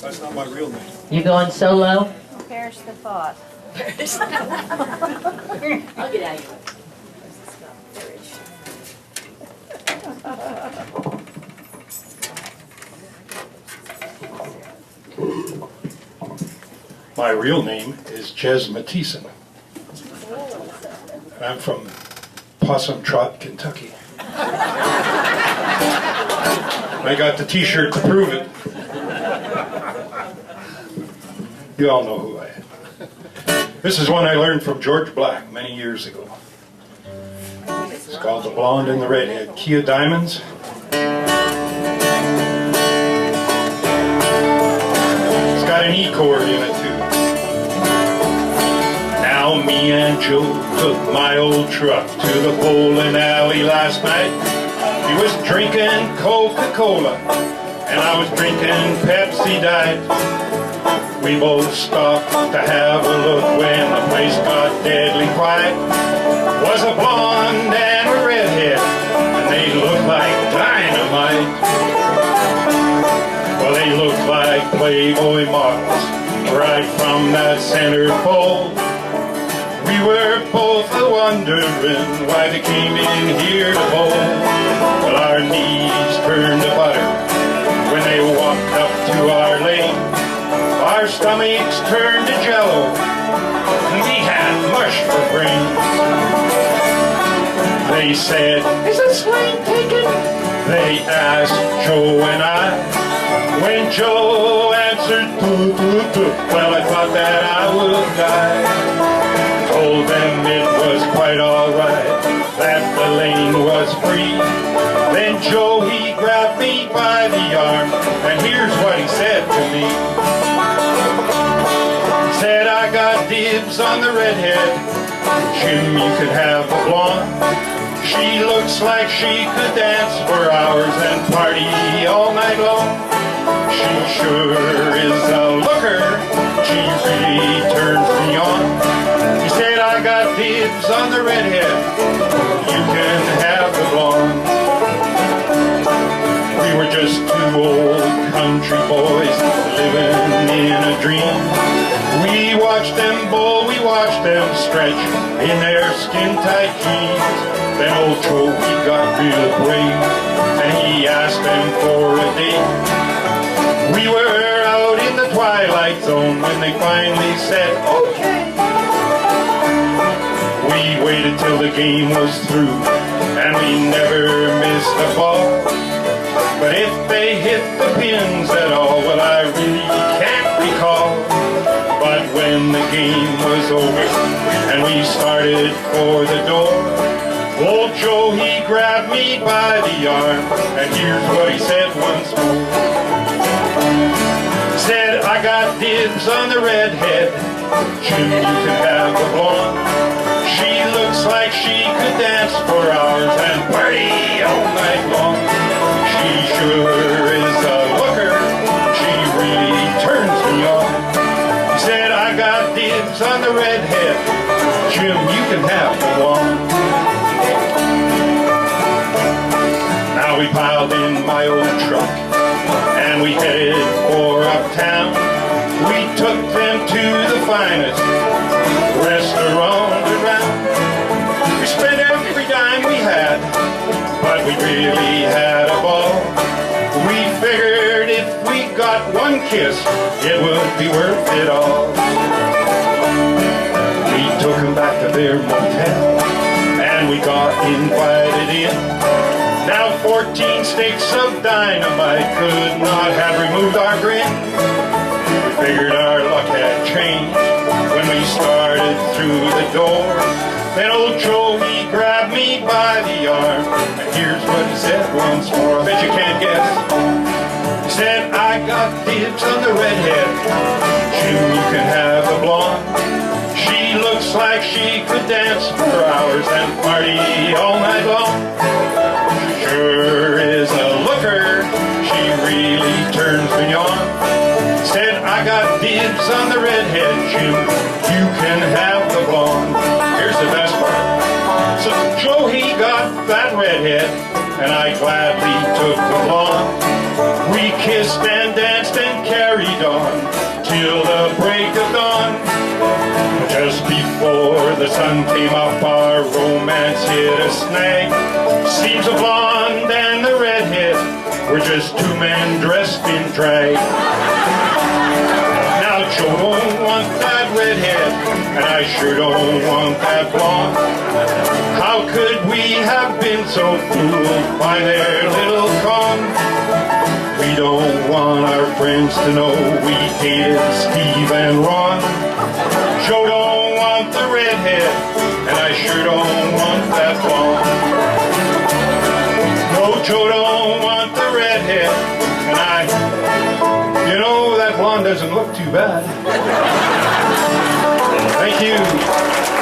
That's not my real name. You going solo? Perish the thought. I'll get out of here. My real name is Jez Mathieson. And I'm from Possum Trot, Kentucky. I got the t-shirt to prove it. You all know who I am. This is one I learned from George Black many years ago. It's called The Blonde and the Redhead. Key of Diamonds. It's got an E chord in it too. Now me and Joe took my old truck to the bowling alley last night. He was drinking Coca-Cola and I was drinking Pepsi Diet. We both stopped to have a look when the place got deadly quiet. Was a blonde and a redhead, and they looked like dynamite. Well, they looked like Playboy models, right from that center pole. We were both wondering why they came in here to bowl. Well, our knees turned to butter when they walked up to our lane. Our stomachs turned to jello, and we had mush for brains. They said, "Is the swing taken?" They asked Joe and I. When Joe answered, "Doo, doo, doo," well, I thought that I would die. Told them it was quite alright, that the lane was free. Then Joe, he grabbed me by the arm, and here's what he said to me. Said, "I got dibs on the redhead. Jim, you could have the blonde. She looks like she could dance for hours and party all night long. She sure is a looker. She really turns me on." He said, "I got dibs on the redhead. You can have the blonde." We were just two old country boys living in a dream. We watched them bowl, we watched them stretch in their skin-tight jeans. Then old Joe, he got real brave, and he asked them for a date. We were out in the twilight zone when they finally said, "Okay." We waited till the game was through, and we never missed a ball. But if they hit the pins at all, well, I really can't recall. But when the game was over and we started for the door, old Joe, he grabbed me by the arm, and here's what he said once more. He said, "I got dibs on the redhead. Jim, you can have the blonde. She looks like she could dance for hours and party all night long. She sure is a looker. She really turns me on." He said, "I got dibs on the redhead. Jim, you can have the blonde." Now we piled in my old truck and we headed for uptown. We took them to the finest restaurant around. We spent every dime we had, but we really had a ball. We figured if we got one kiss, it would be worth it all. We took them back to their motel, and we got invited in. Now 14 sticks of dynamite could not have removed our grin. We figured our luck had changed when we started through the door. Then old Joe, he grabbed me by the arm, and here's what he said once more. I bet you can't guess. He said, "I got dibs on the redhead. Jim, you can have the blonde. She looks like she could dance for hours and party all night long. She sure is a looker. She really turns me on." Said, "I got dibs on the redhead, Jim. You can have the blonde." Here's the best part. So Joe, he got that redhead, and I gladly took the blonde. We kissed and danced and carried stayed on till the break of dawn. Just before the sun came up, our romance hit a snag. Seems the blonde and the redhead were just two men dressed in drag. Now Joe don't want that redhead, and I sure don't want that blonde. How could we have been so fooled by their little con? We don't want our friends to know we hated Steve and Ron. Joe don't want the redhead, and I sure don't want that blonde. No, Joe don't want the redhead, and you know, that blonde doesn't look too bad. Thank you.